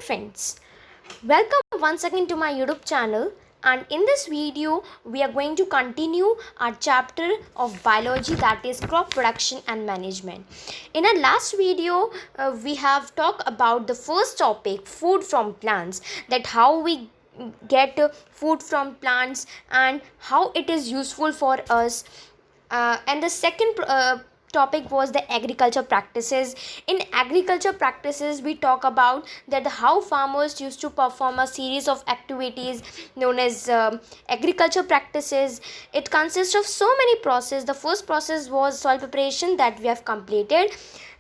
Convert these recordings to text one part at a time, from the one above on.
friends, welcome once again to my YouTube channel, and in this video we are going to continue our chapter of biology, that is crop production and management. In our last video we have talked about the first topic, food from plants, that how we get food from plants and how it is useful for us. And the second topic was the agriculture practices. In agriculture practices we talk about that how farmers used to perform a series of activities known as agriculture practices. It consists of so many processes. The first process was soil preparation that we have completed,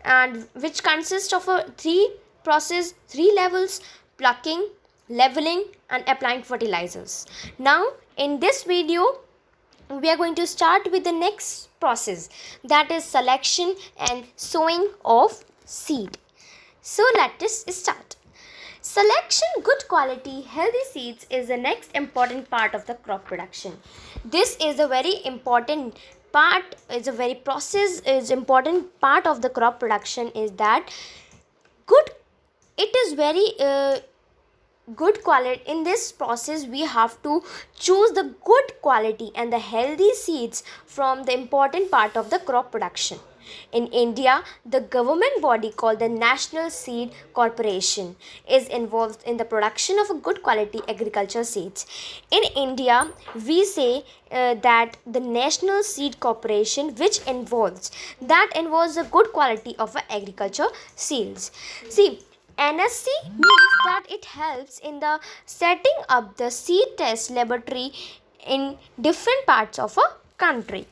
and which consists of a three levels: plucking, leveling and applying fertilizers. Now in this video we are going to start with the next process, that is selection and sowing of seed. So let us start. Selection good quality healthy seeds is the next important part of the crop production. This is a very important part, is a very process, is important part of the crop production, is that good, it is very good quality. In this process we have to choose the good quality and the healthy seeds from the important part of the crop production. In India, the government body called the National Seed Corporation is involved in the production of a good quality agriculture seeds. In India, we say that the National Seed Corporation, which involves the good quality of agriculture seeds. See, NSC means that it helps in the setting up the seed test laboratory in different parts of a country.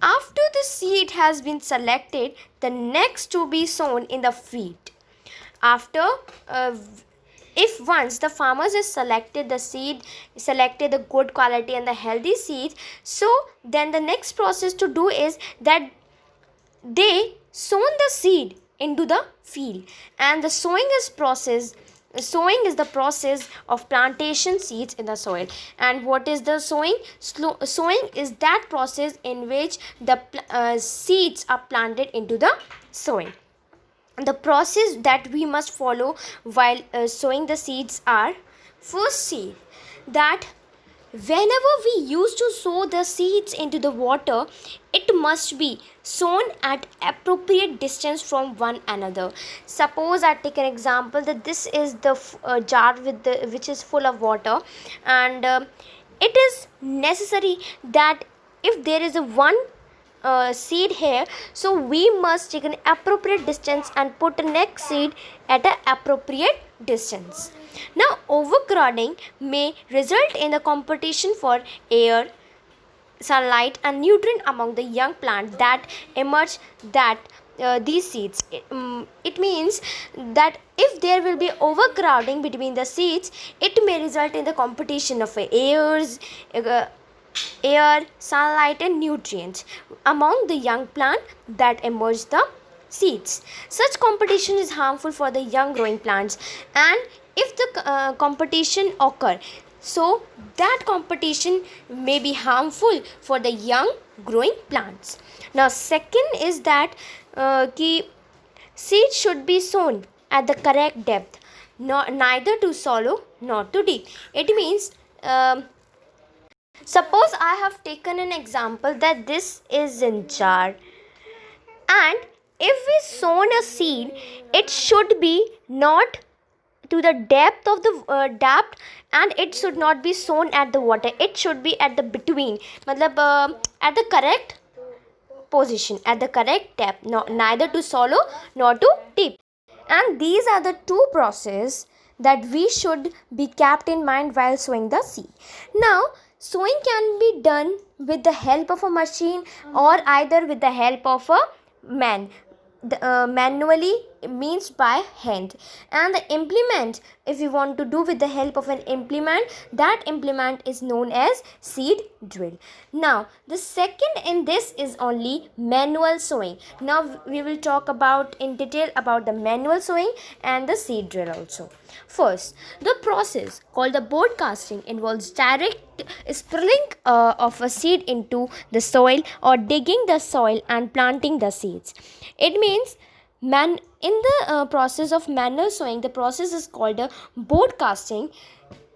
After the seed has been selected, the next to be sown in the field. After if once the farmers has selected the seed, selected the good quality and the healthy seeds, so then the next process to do is that they sown the seed into the field, and the sowing is the process of plantation seeds in the soil. And what is the sowing? Sowing is that process in which the seeds are planted into the soil. The process that we must follow while sowing the seeds are: first seed, that whenever we used to sow the seeds into the water, it must be sown at appropriate distance from one another. Suppose I take an example that this is the jar with which is full of water, and it is necessary that if there is a one seed here, so we must take an appropriate distance and put the next seed at an appropriate distance. Now overcrowding may result in the competition for air, sunlight and nutrient among the young plant that emerge that these seeds. It means that if there will be overcrowding between the seeds, it may result in the competition of air, sunlight and nutrients among the young plant that emerge the seeds. Such competition is harmful for the young growing plants, and if the competition occur, so that competition may be harmful for the young growing plants. Now second is that seeds should be sown at the correct depth, neither too shallow nor too deep. It means suppose I have taken an example that this is in jar, and if we sown a seed, it should be not to the depth of the depth, and it should not be sown at the water. It should be at the between, at the correct position, at the correct depth, neither too shallow nor too deep. And these are the two processes that we should be kept in mind while sowing the seed. Now sowing can be done with the help of a machine or either with the help of a man. Manually means by hand, and the implement, if you want to do with the help of an implement, that implement is known as seed drill. Now the second in this is only manual sowing. Now we will talk about in detail about the manual sowing and the seed drill also. First, the process called the broadcasting involves direct spilling of a seed into the soil or digging the soil and planting the seeds. It means In the process of manual sowing, the process is called a broadcasting.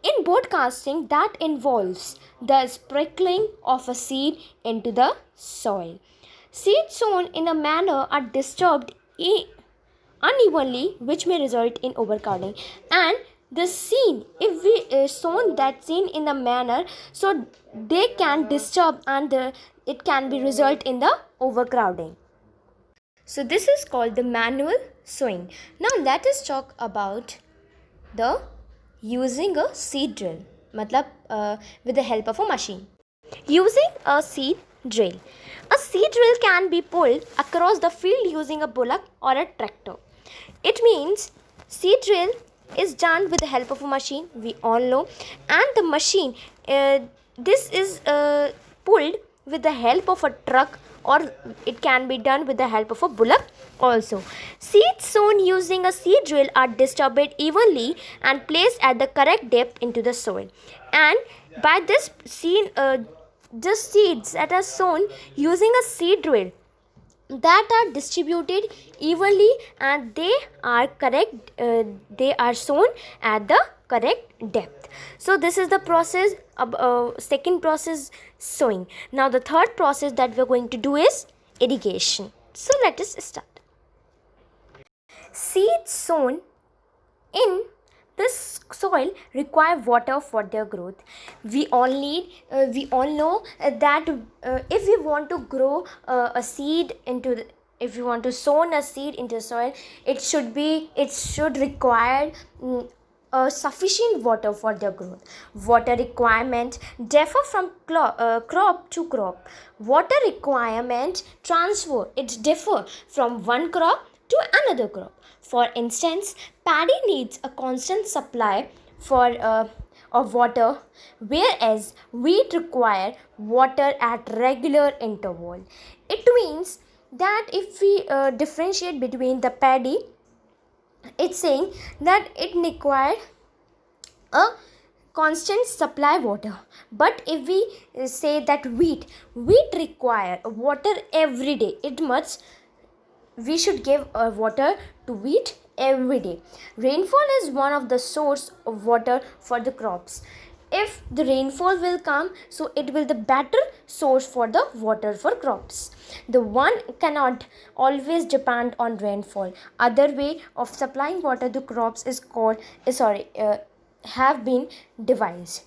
In broadcasting, that involves the sprinkling of a seed into the soil. Seeds sown in a manner are disturbed unevenly, which may result in overcrowding. And the seed, if we sown that seed in a manner, so they can disturb, and it can be result in the overcrowding. So this is called the manual sowing. Now let us talk about the using a seed drill, with the help of a machine. Using a seed drill. A seed drill can be pulled across the field using a bullock or a tractor. It means seed drill is done with the help of a machine, we all know, and the machine, this is pulled with the help of a truck, or it can be done with the help of a bullock also. Seeds sown using a seed drill are disturbed evenly and placed at the correct depth into the soil. And by this the seeds that are sown using a seed drill, that are distributed evenly, and they are sown at the correct depth. So this is the process second process, sowing. Now the third process that we're going to do is irrigation. So let us start. Seeds sown in this soil require water for their growth. We all know that if we want to grow a seed into if you want to sow a seed into soil, it should require sufficient water for their growth. Water requirement differ from crop to crop. Water requirement transfer, it differ from one crop to another crop. For instance, paddy needs a constant supply of water, whereas wheat require water at regular interval. It means that if we differentiate between the paddy, it's saying that it require a constant supply water. But if we say that wheat require water every day, we should give water to wheat every day. Rainfall is one of the source of water for the crops. If the rainfall will come, so it will the better source for the water for crops. The one cannot always depend on rainfall. Other way of supplying water to crops is have been devised.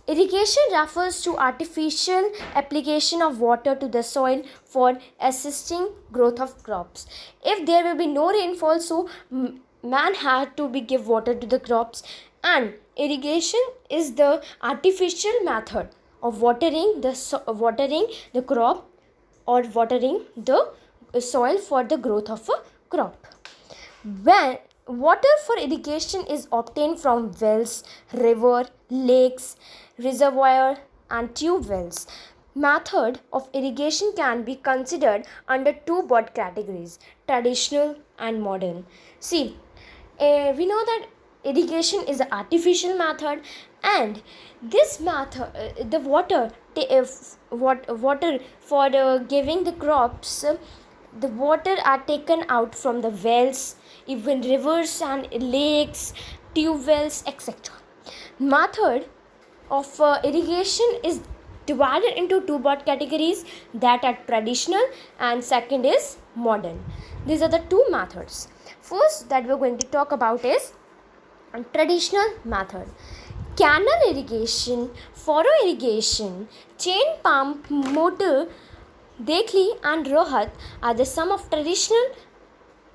Irrigation refers to artificial application of water to the soil for assisting growth of crops. If there will be no rainfall, so man had to give water to the crops, and irrigation is the artificial method of watering the crop, or watering the soil for the growth of a crop. When water for irrigation is obtained from wells, river, lakes, reservoir, and tube wells. Method of irrigation can be considered under two broad categories: traditional and modern. See, we know that irrigation is an artificial method, and this method, the water for giving the crops, the water are taken out from the wells, even rivers and lakes, tube wells, etc. Method of irrigation is divided into two broad categories, that are traditional and second is modern. These are the two methods. First that we're going to talk about is traditional method. Canal irrigation, furrow irrigation, chain pump, motor, dekli and rohat are the some of traditional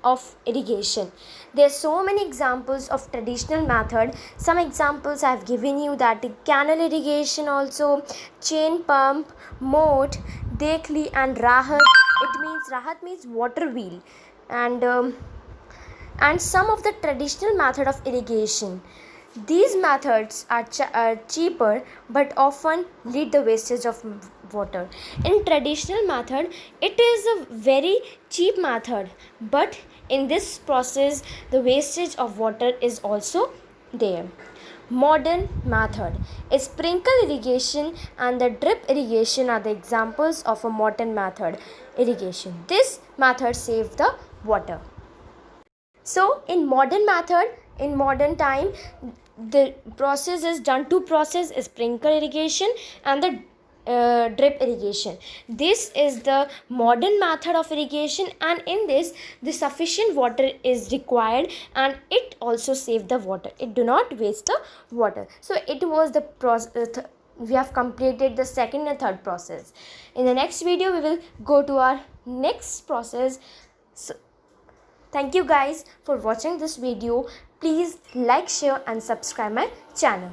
of irrigation. There are so many examples of traditional method. Some examples I have given you, that canal irrigation, also chain pump, moat, dekli and rahat means water wheel, and some of the traditional method of irrigation. These methods are cheaper but often lead the wastage of water. In traditional method, it is a very cheap method, but in this process the wastage of water is also there. Modern method is sprinkle irrigation and the drip irrigation are the examples of a modern method irrigation. This method saves the water. So in modern method, in modern time, the process is done to process sprinkler irrigation and the drip irrigation. This is the modern method of irrigation, and in this the sufficient water is required and it also save the water. It do not waste the water. So it was the process. We have completed the second and third process. In the next video we will go to our next process. So thank you guys for watching this video. Please like, share and subscribe my channel.